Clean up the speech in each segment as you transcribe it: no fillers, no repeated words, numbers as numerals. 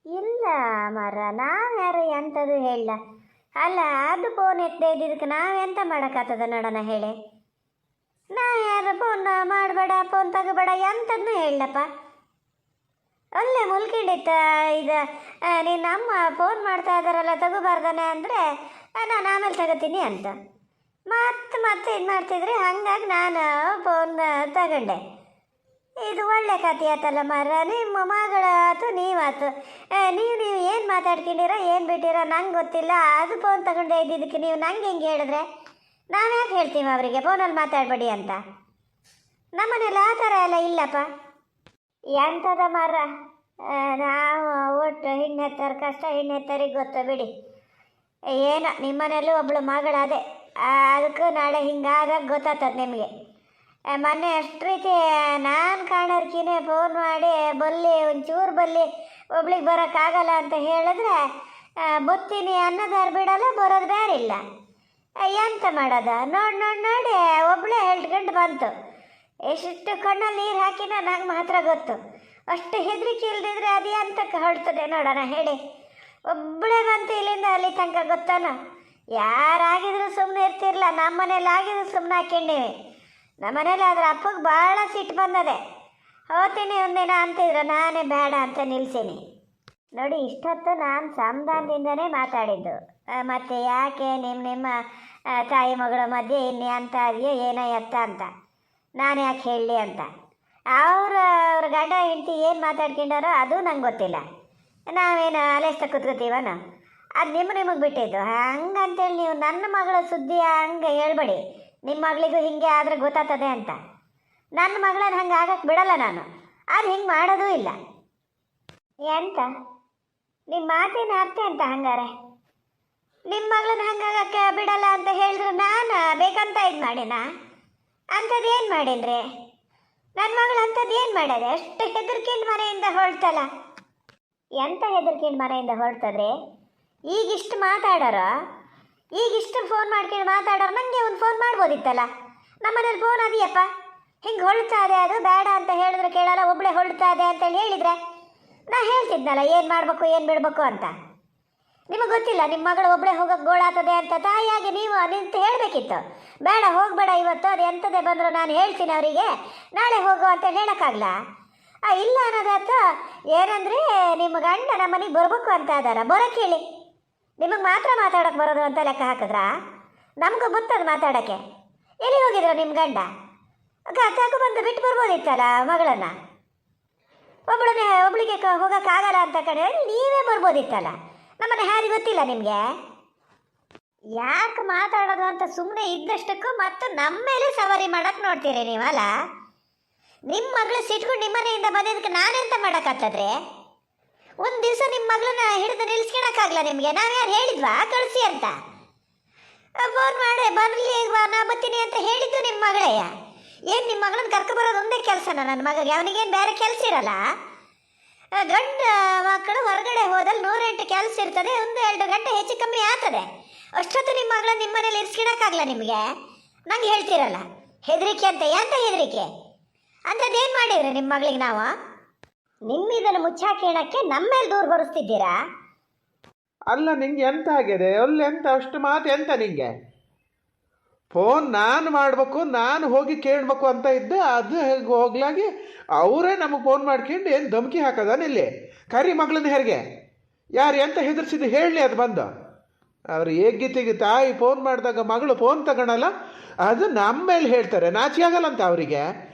ಇಲ್ಲ ಮರ, ನಾವ್ಯಾರು ಎಂಥದ್ದು ಹೇಳ. ಅಲ್ಲ, ಅದು ಫೋನ್ ಎತ್ತದೇ ಇದ್ದಿದ್ದಕ್ಕೆ ನಾವೆಂತ ಮಾಡೋಕ್ಕಾಗ್ತದ ನೋಡೋಣ ಹೇಳಿ. ನಾವ್ಯಾರು ಫೋನ್ ಮಾಡಬೇಡ, ಫೋನ್ ತಗೋಬೇಡ ಎಂಥದ್ದು ಹೇಳಪ್ಪ. ಒಳ್ಳೆ ಮುಲ್ಕಿಂಡಿತ್ತ ಇದು. ನೀನು ಅಮ್ಮ ಫೋನ್ ಮಾಡ್ತಾ ಇದ್ದಾರಲ್ಲ ತಗೋಬಾರ್ದಾನೆ ಅಂದರೆ ನಾನು ಆಮೇಲೆ ತಗೋತೀನಿ ಅಂತ ಮತ್ತೆ ಮತ್ತೆ ಇದು ಮಾಡ್ತಿದ್ರಿ. ಹಾಗಾಗಿ ನಾನು ಫೋನ್ ತಗೊಂಡೆ. ಇದು ಒಳ್ಳೆ ಕಥೆ ಆಯ್ತಲ್ಲ ಮರ. ನಿಮ್ಮ ಮಗಳಾತು ನೀವಾತು, ನೀವು ಏನು ಮಾತಾಡ್ಕೊಂಡಿರ ಏನು ಬಿಟ್ಟಿರ ನಂಗೆ ಗೊತ್ತಿಲ್ಲ. ಅದು ಫೋನ್ ತಗೊಂಡೆ ಇದ್ದಿದ್ದಕ್ಕೆ ನೀವು ನಂಗೆ ಹೆಂಗೆ ಹೇಳಿದ್ರೆ ನಾವ್ಯಾಕೆ ಹೇಳ್ತೀವಿ ಅವರಿಗೆ ಫೋನಲ್ಲಿ ಮಾತಾಡಬೇಡಿ ಅಂತ? ನಮ್ಮನೇಲಿ ಆ ಥರ ಎಲ್ಲ ಇಲ್ಲಪ್ಪ. ಎಂಥದ ಮರ, ನಾವು ಒಟ್ಟು ಹೆಣ್ಣೆತ್ತರ ಕಷ್ಟ ಹೆಣ್ಣೆತ್ತರಿಗೆ ಗೊತ್ತು ಬಿಡಿ. ಏನೋ ನಿಮ್ಮನೇಲೂ ಒಬ್ಳು ಮಗಳದೆ, ಅದಕ್ಕೂ ನಾಳೆ ಹಿಂಗಾದಾಗ ಗೊತ್ತಾಗ್ತದೆ ನಿಮಗೆ. ಮೊನ್ನೆ ಅಷ್ಟು ರೀತಿ ನಾನು ಕಾಣೋರ್ಕಿನೇ ಫೋನ್ ಮಾಡಿ ಬಲ್ಲಿ ಒಂಚೂರು ಬಲ್ಲಿ ಒಬ್ಳಿಗೆ ಬರೋಕ್ಕಾಗಲ್ಲ ಅಂತ ಹೇಳಿದ್ರೆ ಬತ್ತೀನಿ ಅನ್ನೋದಾರು ಬಿಡಲ್ಲ, ಬರೋದು ಬೇರೆ ಇಲ್ಲ. ಎಂತ ಮಾಡೋದ? ನೋಡಿ ಒಬ್ಬಳೇ ಹೇಳ್ಕೊಂಡು ಬಂತು. ಎಷ್ಟು ಕಣ್ಣಲ್ಲಿ ನೀರು ಹಾಕಿನ ನಂಗೆ ಮಾತ್ರ ಗೊತ್ತು. ಅಷ್ಟು ಹೆದರಿಕೆ ಇಲ್ದಿದ್ರೆ ಅದೇ ಅಂತಕ್ಕೆ ಹೊರಡ್ತದೆ ನೋಡೋಣ ಹೇಳಿ. ಒಬ್ಬಳೇ ಬಂತು ಇಲ್ಲಿಂದ ಅಲ್ಲಿ ತನಕ ಗೊತ್ತಾನ. ಯಾರಾಗಿದ್ರು ಸುಮ್ಮನೆ ಇರ್ತಿರ್ಲ. ನಮ್ಮ ಮನೇಲಿ ಆಗಿದ್ರು ಸುಮ್ಮನೆ ಹಾಕ್ಯಂಡೀವಿ. ನಮ್ಮ ಮನೇಲಿ ಅದ್ರ ಅಪ್ಪಗೆ ಭಾಳ ಸಿಟ್ಟು ಬಂದದೆ. ಹೋಗ್ತೀನಿ ಒಂದಿನ ಅಂತಿದ್ರು, ನಾನೇ ಬೇಡ ಅಂತ ನಿಲ್ಸೀನಿ. ನೋಡಿ, ಇಷ್ಟೊತ್ತು ನಾನು ಸಮಾಧಾನದಿಂದನೇ ಮಾತಾಡಿದ್ದು. ಮತ್ತು ಯಾಕೆ ನಿಮ್ಮ ತಾಯಿ ಮಗಳ ಮಧ್ಯೆ ಇನ್ನೇ ಅಂತ ಅದೆಯೋ ಏನೋ ಎತ್ತ ಅಂತ ನಾನು ಯಾಕೆ ಹೇಳಲಿ ಅಂತ. ಅವ್ರ ಗಂಡ ಹೆಂಡತಿ ಏನು ಮಾತಾಡ್ಕೊಂಡಾರೋ ಅದು ನಂಗೆ ಗೊತ್ತಿಲ್ಲ. ನಾವೇನು ಅಲೆಸ್ತ ಕೂತ್ಕೋತೀವನ? ಅದು ನಿಮಗೆ ಬಿಟ್ಟಿದ್ದು. ಹಂಗಂತೇಳಿ ನೀವು ನನ್ನ ಮಗಳ ಸುದ್ದಿ ಹಂಗೆ ಹೇಳ್ಬೇಡಿ. ನಿಮ್ಮ ಮಗಳಿಗೂ ಹಿಂಗೆ ಆದರೆ ಗೊತ್ತಾಗ್ತದೆ ಅಂತ. ನನ್ನ ಮಗಳನ್ನ ಹಂಗೆ ಆಗಕ್ಕೆ ಬಿಡಲ್ಲ ನಾನು. ಅದು ಹಿಂಗೆ ಮಾಡೋದೂ ಇಲ್ಲ. ಎಂತ ನಿಮ್ಮ ಮಾತಿನ ಅರ್ಥ ಅಂತ ಹಂಗಾರೆ? ನಿಮ್ಮ ಮಗಳನ್ನ ಹಂಗಾಗಕ್ಕೆ ಬಿಡಲ್ಲ ಅಂತ ಹೇಳಿದ್ರೆ ನಾನು ಬೇಕಂತ ಇದು ಮಾಡಿನ? ಅಂಥದ್ದು ಏನು ಮಾಡೀನ್ರಿ ನನ್ನ ಮಗಳು? ಅಂಥದ್ದು ಏನು ಮಾಡೋದೆ? ಅಷ್ಟು ಹೆದರ್ಕಿಂಡು ಮನೆಯಿಂದ ಹೊರಡ್ತಲ್ಲ. ಎಂಥ ಹೆದರ್ಕಿಂಡು ಮನೆಯಿಂದ ಹೊರಡ್ತದ್ರಿ? ಈಗಿಷ್ಟು ಮಾತಾಡೋರು, ಈಗಿಷ್ಟು ಫೋನ್ ಮಾಡ್ಕೊಂಡು ಮಾತಾಡೋರು ನನಗೆ ಒಂದು ಫೋನ್ ಮಾಡ್ಬೋದಿತ್ತಲ್ಲ. ನಮ್ಮನೇಲಿ ಫೋನ್ ಅದೆಯಪ್ಪ. ಹಿಂಗೆ ಹೊಳ್ತಾ ಇದೆ, ಅದು ಬೇಡ ಅಂತ ಹೇಳಿದ್ರೆ ಕೇಳಲ್ಲ, ಒಬ್ಬಳೇ ಹೊಳ್ತಾ ಇದೆ ಅಂತೇಳಿ ಹೇಳಿದರೆ ನಾ ಹೇಳ್ತಿದ್ನಲ್ಲ ಏನು ಮಾಡಬೇಕು ಏನು ಬಿಡಬೇಕು ಅಂತ. ನಿಮಗೆ ಗೊತ್ತಿಲ್ಲ ನಿಮ್ಮ ಮಗಳು ಒಬ್ಬಳೇ ಹೋಗೋಕ್ಕೆ ಗೋಳಾಗ್ತದೆ ಅಂತ? ತಾಯಿಯಾಗಿ ನೀವು ನಿಂತು ಹೇಳಬೇಕಿತ್ತು. ಬೇಡ ಹೋಗಬೇಡ ಇವತ್ತು, ಅದು ಎಂಥದೇ ಬಂದರೂ ನಾನು ಹೇಳ್ತೀನಿ ಅವರಿಗೆ, ನಾಳೆ ಹೋಗು ಅಂತ ಹೇಳೋಕ್ಕಾಗಲ್ಲ. ಇಲ್ಲ ಅನ್ನೋದಾಯ್ತು. ಏನಂದರೆ ನಿಮ್ಮ ಗಂಡ ನಮ್ಮ ಮನೆಗೆ ಬರಬೇಕು ಅಂತ ಇದ್ದಾರ, ಬರೋಕ್ಕೆ ಹೇಳಿ. ನಿಮಗೆ ಮಾತ್ರ ಮಾತಾಡೋಕ್ಕೆ ಬರೋದು ಅಂತ ಲೆಕ್ಕ ಹಾಕಿದ್ರಾ? ನಮಗೂ ಗೊತ್ತದು ಮಾತಾಡೋಕ್ಕೆ. ಎಲ್ಲಿ ಹೋಗಿದ್ರು ನಿಮ್ಮ ಗಂಡ? ತಗೊ ಬಂದು ಬಿಟ್ಟು ಬರ್ಬೋದಿತ್ತಲ್ಲ ಮಗಳನ್ನು. ಒಬ್ಳಿಗೆ ಹೋಗೋಕ್ಕಾಗಲ್ಲ ಅಂತ ಕಡೆ ನೀವೇ ಬರ್ಬೋದಿತ್ತಲ್ಲ. ನಮ್ಮನೆ ಹಾದಿ ಗೊತ್ತಿಲ್ಲ ನಿಮಗೆ? ಯಾಕೆ ಮಾತಾಡೋದು ಅಂತ ಸುಮ್ಮನೆ ಇದ್ದಷ್ಟಕ್ಕೂ ಮತ್ತು ನಮ್ಮ ಮೇಲೆ ಸವಾರಿ ಮಾಡೋಕ್ಕೆ ನೋಡ್ತೀರಿ ನೀವಲ್ಲ. ನಿಮ್ಮ ಮಗಳು ಸಿಟ್ಕೊಂಡು ನಿಮ್ಮ ಮನೆಯಿಂದ ಬಂದಿದ್ದಕ್ಕೆ ನಾನೆಂತ ಮಾಡೋಕ್ಕಾಗ್ತದ್ರಿ? ಒಂದು ದಿವಸ ನಿಮ್ಮ ಮಗಳನ್ನ ಹಿಡಿದು ನಿಲ್ಸ್ಕೊಳಕ್ಕಾಗಲ್ಲ ನಿಮಗೆ? ನಾವ್ಯಾರು ಹೇಳಿದ್ವಾ ಕಳಿಸಿ ಅಂತ? ಫೋನ್ ಮಾಡಿ ಬರಲಿ ನಾ ಬರ್ತೀನಿ ಅಂತ ಹೇಳಿದ್ದು ನಿಮ್ಮ ಮಗಳಯ್ಯ. ಏನು ನಿಮ್ಮ ಮಗಳನ್ನ ಕರ್ಕೊಬರೋದು ಒಂದೇ ಕೆಲಸನ ನನ್ನ ಮಗಗೆ? ಅವನಿಗೇನು ಬೇರೆ ಕೆಲಸ ಇರಲ್ಲ? ಗಂಡ ಮಕ್ಕಳು ಹೊರಗಡೆ ಹೋದಲ್ಲಿ 108 ಕೆಲಸ ಇರ್ತದೆ. 1-2 ಗಂಟೆ ಹೆಚ್ಚು ಕಮ್ಮಿ ಆಗ್ತದೆ. ಅಷ್ಟೊತ್ತು ನಿಮ್ಮ ಮಗಳನ್ನ ನಿಮ್ಮ ಮನೇಲಿ ಇರಿಸ್ಕೊಳಕ್ಕಾಗಲ್ಲ ನಿಮಗೆ? ನಂಗೆ ಹೇಳ್ತೀರಲ್ಲ ಹೆದರಿಕೆ ಅಂತ. ಎಂತ ಹೆದರಿಕೆ? ಅಂಥದ್ದೇನು ಮಾಡಿದ್ರಿ ನಿಮ್ಮ ಮಗಳಿಗೆ ನಾವು? ನಿಮ್ಮಿದನ್ನು ಮುಚ್ಚಾಕೇಳಕ್ಕೆ ನಮ್ಮ ಮೇಲೆ ದೂರ ಹೊರಿಸ್ತಿದ್ದೀರಾ? ಅಲ್ಲ, ನಿಂಗೆ ಎಂತ ಆಗಿದೆ? ಅಲ್ಲಿ ಎಂತ ಅಷ್ಟು ಮಾತು ಎಂತ ನಿಂಗೆ? ಫೋನ್ ನಾನು ಮಾಡಬೇಕು, ನಾನು ಹೋಗಿ ಕೇಳಬೇಕು ಅಂತ ಇದ್ದೆ. ಅದು ಹೋಗ್ಲಾಗಿ ಅವರೇ ನಮಗೆ ಫೋನ್ ಮಾಡ್ಕೊಂಡು ಏನು ಧಮಕಿ ಹಾಕೋದಾನಿಲ್ಲಿ. ಕರಿ ಮಗಳನ್ನ ಹೆರಿಗೆ ಯಾರು ಎಂತ ಹೆದರ್ಸಿದ್ದು ಹೇಳಲಿ. ಅದು ಬಂದು ಅವ್ರು ಹೇಗಿತ್ತಿಗೆ ತಾಯಿ ಫೋನ್ ಮಾಡಿದಾಗ ಮಗಳು ಫೋನ್ ತಗೊಳಲ್ಲ, ಅದು ನಮ್ಮ ಮೇಲೆ ಹೇಳ್ತಾರೆ. ನಾಚಿಕೆ ಆಗಲ್ಲ ಅಂತ ಅವರಿಗೆ?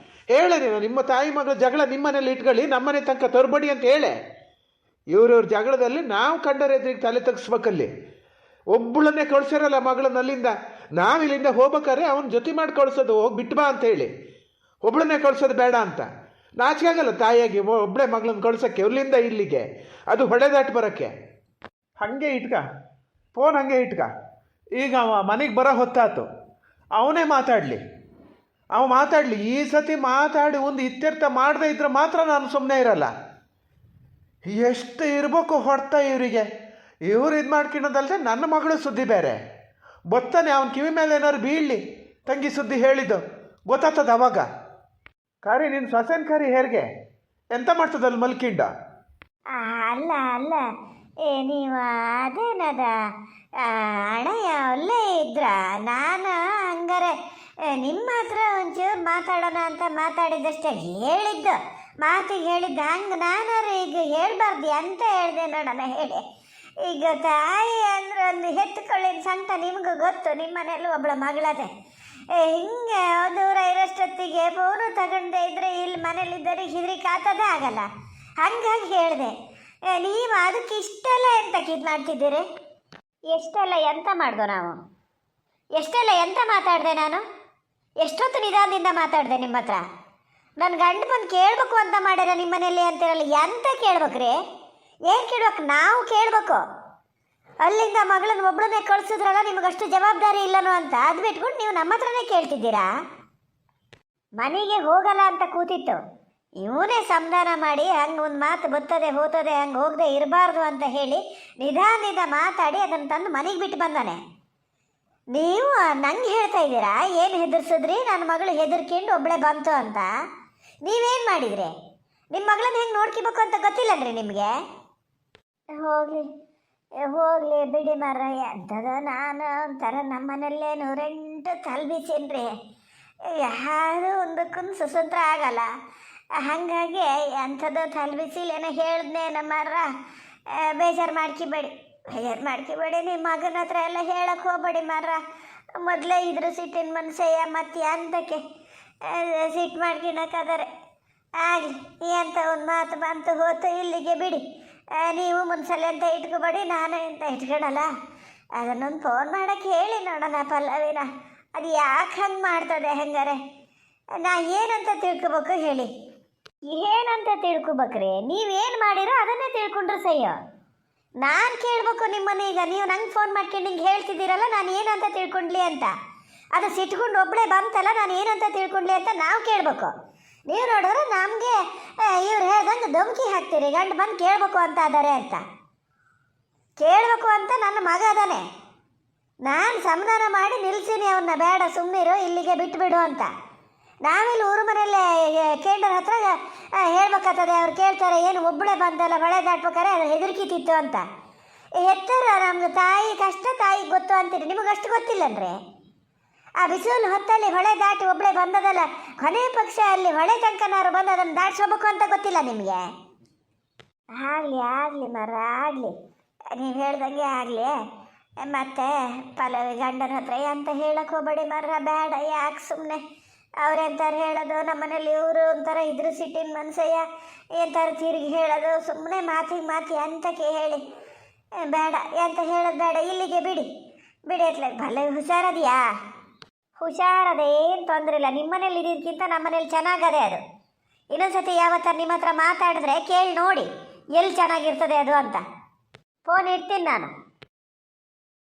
ಹೇಳೆ ನೀನು, ನಿಮ್ಮ ತಾಯಿ ಮಗಳ ಜಗಳ ನಿಮ್ಮನೇಲಿ ಇಟ್ಕೊಳ್ಳಿ, ನಮ್ಮನೆ ತನಕ ತರಬೇಡಿ ಅಂತ ಹೇಳೆ. ಇವ್ರವ್ರ ಜಗಳದಲ್ಲಿ ನಾವು ಕಂಡರೆ ಎದುರಿಗೆ ತಲೆ ತಗ್ಸ್ಬೇಕಲ್ಲಿ. ಒಬ್ಬಳನ್ನೇ ಕಳ್ಸಿರಲ್ಲ ಮಗಳನ್ನ ಅಲ್ಲಿಂದ. ನಾವಿಲ್ಲಿಂದ ಹೋಗ್ಬೇಕಾರೆ ಅವನ ಜೊತೆ ಮಾಡಿ ಕಳ್ಸೋದು, ಹೋಗಿ ಬಿಟ್ಟು ಬಾ ಅಂತ ಹೇಳಿ. ಒಬ್ಬಳನ್ನೇ ಕಳ್ಸೋದು ಬೇಡ ಅಂತ ನಾಚಿಕೆ ಆಗಲ್ಲ ತಾಯಿಯಾಗಿ ಒಬ್ಬಳೇ ಮಗಳನ್ನ ಕಳ್ಸೋಕ್ಕೆ ಇಲ್ಲಿಂದ ಇಲ್ಲಿಗೆ, ಅದು ಹೊಡೆದಾಟ ಬರೋಕ್ಕೆ. ಹಾಗೆ ಇಟ್ಕ ಫೋನ್, ಹಾಗೆ ಇಟ್ಕ. ಈಗ ಅವ ಮನೆಗೆ ಬರೋ ಹೊತ್ತಾತು, ಅವನೇ ಮಾತಾಡಲಿ. ಅವ ಮಾತಾಡಲಿ. ಈ ಸತಿ ಮಾತಾಡಿ ಒಂದು ಇತ್ಯರ್ಥ ಮಾಡದೇ ಇದ್ರೆ ಮಾತ್ರ ನಾನು ಸುಮ್ಮನೆ ಇರಲ್ಲ. ಎಷ್ಟು ಇರಬೇಕು ಹೊಡ್ತಾ ಇವರಿಗೆ. ಇವ್ರು ಇದು ಮಾಡ್ಕೊಳ್ಳೋದಲ್ಲದೆ ನನ್ನ ಮಗಳು ಸುದ್ದಿ ಬೇರೆ ಬತ್ತಾನೆ. ಅವನ ಕಿವಿ ಮೇಲೆ ಏನಾದ್ರು ಬೀಳಲಿ, ತಂಗಿ ಸುದ್ದಿ ಹೇಳಿದ್ದು ಗೊತ್ತಾಗ್ತದೆ ಅವಾಗ. ಕರಿ ನಿನ್ನ ಸೊಸೆನ ಕರಿ ಹೇರಿಗೆ ಎಂತ ಮಾಡ್ತದಲ್ಲಿ ಮಲ್ಕಿಂಡ? ಅಲ್ಲ ಅಲ್ಲ, ನೀವು ಅದೇನದ ಅಣ್ಣಯ್ಯ ಒಳ್ಳೆ ಇದ್ರ, ನಾನು ಹಂಗಾರೆ ನಿಮ್ಮ ಹತ್ರ ಒಂಚೂರು ಮಾತಾಡೋಣ ಅಂತ ಮಾತಾಡಿದಷ್ಟೇ, ಹೇಳಿದ್ದು ಮಾತಿಗೆ ಹೇಳಿದ್ದು. ಹಂಗೆ ನಾನಾರು ಈಗ ಹೇಳ್ಬಾರ್ದು ಅಂತ ಹೇಳಿದೆ ನೋಡೋಣ ಹೇಳಿ. ಈಗ ತಾಯಿ ಅಂದ್ರೆ ಒಂದು ಹೆತ್ತುಕೊಳ್ಳಿನ ಸಂತ ನಿಮಗೂ ಗೊತ್ತು, ನಿಮ್ಮ ಮನೇಲಿ ಒಬ್ಬಳ ಮಗಳದೆ. ಹಿಂಗೆ ದೂರ ಇರೋಷ್ಟೊತ್ತಿಗೆ ಫೋನು ತಗೊಂಡೆ ಇದ್ರೆ ಇಲ್ಲಿ ಮನೇಲಿದ್ದರಿಗೆ ಹೆದರಿಕೆ ಆಗ್ತದೇ ಆಗಲ್ಲ. ಹಂಗಾಗಿ ಹೇಳಿದೆ. ನೀವು ಅದಕ್ಕೆ ಇಷ್ಟೆಲ್ಲ ಎಂತ ಕಿದ್ ಮಾಡ್ತಿದ್ದೀರಿ? ಎಷ್ಟೆಲ್ಲ ಎಂತ ಮಾಡ್ದೋ ನಾವು? ಎಷ್ಟೆಲ್ಲ ಎಂತ ಮಾತಾಡಿದೆ ನಾನು? ಎಷ್ಟೊತ್ತು ನಿಧಾನದಿಂದ ಮಾತಾಡಿದೆ ನಿಮ್ಮ ಹತ್ರ? ನನ್ನ ಗಂಡ ಬಂದು ಕೇಳಬೇಕು ಅಂತ ಮಾಡ್ಯಾರ ನಿಮ್ಮ ಮನೇಲಿ ಅಂತಿರಲ್ಲ, ಎಂತ ಕೇಳ್ಬೇಕ್ರಿ? ಏನು ಕೇಳ್ಬೇಕು? ನಾವು ಕೇಳಬೇಕು. ಅಲ್ಲಿಂದ ಮಗಳನ್ನ ಒಬ್ಬಳನ್ನೇ ಕಳಿಸಿದ್ರಲ್ಲ, ನಿಮಗಷ್ಟು ಜವಾಬ್ದಾರಿ ಇಲ್ಲನೋ ಅಂತ ಅದು ಬಿಟ್ಕೊಂಡು ನೀವು ನಮ್ಮ ಹತ್ರನೇ ಕೇಳ್ತಿದ್ದೀರಾ? ಮನೆಗೆ ಹೋಗಲ್ಲ ಅಂತ ಕೂತಿತ್ತು, ಇವನೇ ಸಂಧಾನ ಮಾಡಿ ಹಂಗೆ ಒಂದು ಮಾತು ಬರ್ತದೆ ಹೋಗ್ತದೆ, ಹಂಗೆ ಹೋಗದೆ ಇರಬಾರ್ದು ಅಂತ ಹೇಳಿ ನಿಧಾನದಿಂದ ಮಾತಾಡಿ ಅದನ್ನು ತಂದು ಮನೆಗೆ ಬಿಟ್ಟು ಬಂದಾನೆ. ನೀವು ನಂಗೆ ಹೇಳ್ತಾ ಇದ್ದೀರಾ ಏನು ಹೆದರ್ಸಿದ್ರಿ, ನನ್ನ ಮಗಳು ಹೆದರ್ಕೊಂಡು ಒಬ್ಬಳೇ ಬಂತು ಅಂತ? ನೀವೇನು ಮಾಡಿದ್ರಿ? ನಿಮ್ಮ ಮಗಳನ್ನ ಹೆಂಗೆ ನೋಡ್ಕೋಬೇಕು ಅಂತ ಗೊತ್ತಿಲ್ಲನ್ರಿ ನಿಮಗೆ? ಹೋಗಲಿ ಹೋಗಲಿ ಬಿಡಿ ಮರ, ಎಂಥದ ನಾನು ಒಂಥರ ನಮ್ಮ ಮನೆಯಲ್ಲೇ 108 ತಲ್ಬಿಸೀನ್ರಿ, ಯಾರು ಒಂದಕ್ಕೂ ಸ್ವತಂತ್ರ ಆಗಲ್ಲ. ಹಾಗಾಗಿ ಅಂಥದ್ದು ತಲ್ಬಿಸಿಲೇನೋ ಹೇಳಿದ್ನೆ ನಮ್ಮರ, ಬೇಜಾರು ಮಾಡ್ಕಿಬೇಡಿ, ಬೇಜಾರು ಮಾಡ್ಕಿಬೇಡಿ. ನಿಮ್ಮ ಮಗನ ಹತ್ರ ಎಲ್ಲ ಹೇಳಕ್ಕೆ ಹೋಗ್ಬೇಡಿ ಮರ, ಮೊದಲೇ ಇದ್ರ ಸಿಟ್ಟಿನ ಮನುಷ್ಯ ಮತ್ತೆ ಅಂತಕ್ಕೆ ಸಿಟ್ಟು ಮಾಡ್ಕೊಳಕ್ಕಾದರೆ ಆಗಲಿ. ಎಂತ ಒಂದು ಮಾತು ಬಂತು ಹೋತು, ಇಲ್ಲಿಗೆ ಬಿಡಿ. ನೀವು ಮುನ್ಸಲೆ ಅಂತ ಇಟ್ಕೋಬೇಡಿ, ನಾನು ಅಂತ ಇಟ್ಕೊಳಲ್ಲ. ಅದನ್ನೊಂದು ಫೋನ್ ಮಾಡೋಕ್ಕೆ ಹೇಳಿ ನೋಡೋಣ ಪಲ್ಲವಿನ, ಅದು ಯಾಕೆ ಹಂಗೆ ಮಾಡ್ತದೆ? ಹಂಗಾರೆ ನಾ ಏನಂತ ತಿಳ್ಕೊಬೇಕು ಹೇಳಿ? ಏನಂತ ತಿಳ್ಕೊಬೇಕ್ರಿ? ನೀವೇನು ಮಾಡಿರೋ ಅದನ್ನೇ ತಿಳ್ಕೊಂಡ್ರೆ ಸಯ್ಯೋ. ನಾನು ಕೇಳಬೇಕು ನಿಮ್ಮನ್ನೀಗ, ನೀವು ನಂಗೆ ಫೋನ್ ಮಾಡ್ಕೊಂಡು ಹಿಂಗೆ ಹೇಳ್ತಿದ್ದೀರಲ್ಲ, ನಾನು ಏನಂತ ತಿಳ್ಕೊಂಡ್ಲಿ ಅಂತ. ಅದು ಸಿಟ್ಕೊಂಡು ಒಬ್ಬಳೇ ಬಂತಲ್ಲ, ನಾನು ಏನಂತ ತಿಳ್ಕೊಂಡ್ಲಿ ಅಂತ ನಾವು ಕೇಳಬೇಕು. ನೀವು ನೋಡಿದ್ರೆ ನಮಗೆ ಇವ್ರು ಹೇಳ್ದಂಗೆ ಧಮಕಿ ಹಾಕ್ತೀರಿ, ಗಂಡು ಬಂದು ಕೇಳಬೇಕು ಅಂತ ಅದಾರೆ ಅಂತ. ಕೇಳಬೇಕು ಅಂತ ನನ್ನ ಮಗ ಅದಾನೆ, ನಾನು ಸಮಾಧಾನ ಮಾಡಿ ನಿಲ್ಸೀನಿ ಅವನ್ನ, ಬೇಡ ಸುಮ್ಮನಿರು ಇಲ್ಲಿಗೆ ಬಿಟ್ಟುಬಿಡು ಅಂತ. ನಾವಿಲ್ಲಿ ಊರು ಮನೆಯಲ್ಲೇ ಕೇಂದ್ರ ಹತ್ರ ಹೇಳ್ಬೇಕಾಗ್ತದೆ, ಅವ್ರು ಕೇಳ್ತಾರೆ ಏನು ಒಬ್ಬಳೇ ಬಂದಲ್ಲ ಹೊಳೆ ದಾಟ್ಬೇಕಾರೆ ಅದು ಹೆದರ್ಕಿತಿತ್ತು ಅಂತ. ಹೆತ್ತರ ನಮ್ಗೆ ತಾಯಿ ಕಷ್ಟ ತಾಯಿಗೆ ಗೊತ್ತು ಅಂತೀರಿ, ನಿಮಗಷ್ಟು ಗೊತ್ತಿಲ್ಲನ್ರಿ? ಆ ಬಿಸಿಲು ಹೊತ್ತಲ್ಲಿ ಹೊಳೆ ದಾಟಿ ಒಬ್ಬಳೇ ಬಂದದಲ್ಲ, ಕೊನೆ ಪಕ್ಷ ಅಲ್ಲಿ ಹೊಳೆ ತನಕನಾರು ಬಂದು ಅದನ್ನು ದಾಟಿಸೋಬೇಕು ಅಂತ ಗೊತ್ತಿಲ್ಲ ನಿಮಗೆ? ಆಗಲಿ ಆಗಲಿ ಮರ, ಆಗಲಿ, ನೀವು ಹೇಳ್ದಂಗೆ ಆಗಲಿ. ಮತ್ತೆ ಪಲ್ಲವಿ ಗಂಡನ ಹತ್ರ ಅಂತ ಹೇಳಕ್ಕೆ ಹೋಗ್ಬೇಡಿ ಮರ, ಬೇಡ. ಯಾಕೆ ಸುಮ್ಮನೆ ಅವ್ರೆಂತಾರೆ ಹೇಳೋದು, ನಮ್ಮನೇಲಿ ಇವರು ಒಂಥರ ಇದ್ರ ಸಿಟ್ಟಿನ ಮನ್ಸಯ್ಯ ಎಂಥವ್ರು ತಿರುಗಿ ಹೇಳೋದು, ಸುಮ್ಮನೆ ಮಾತಿಗೆ ಮಾತಿ ಅಂತಕ್ಕೆ ಹೇಳಿ ಬೇಡ, ಎಂತ ಹೇಳೋದು ಬೇಡ, ಇಲ್ಲಿಗೆ ಬಿಡಿ ಬಿಡಿ. ಅತ್ಲಾಗ ಭಲೆ ಹುಷಾರದೆಯಾ? ಹುಷಾರದೆ, ಏನು ತೊಂದರೆ ಇಲ್ಲ. ನಿಮ್ಮ ಮನೇಲಿ ಇರೋದಕ್ಕಿಂತ ನಮ್ಮ ಮನೇಲಿ ಚೆನ್ನಾಗದೆ ಅದು. ಇನ್ನೊಂದ್ಸತಿ ಯಾವತ್ತಾರ ನಿಮ್ಮ ಹತ್ರ ಮಾತಾಡಿದ್ರೆ ಕೇಳಿ ನೋಡಿ ಎಲ್ಲಿ ಚೆನ್ನಾಗಿರ್ತದೆ ಅದು ಅಂತ. ಫೋನ್ ಇಡ್ತೀನಿ ನಾನು.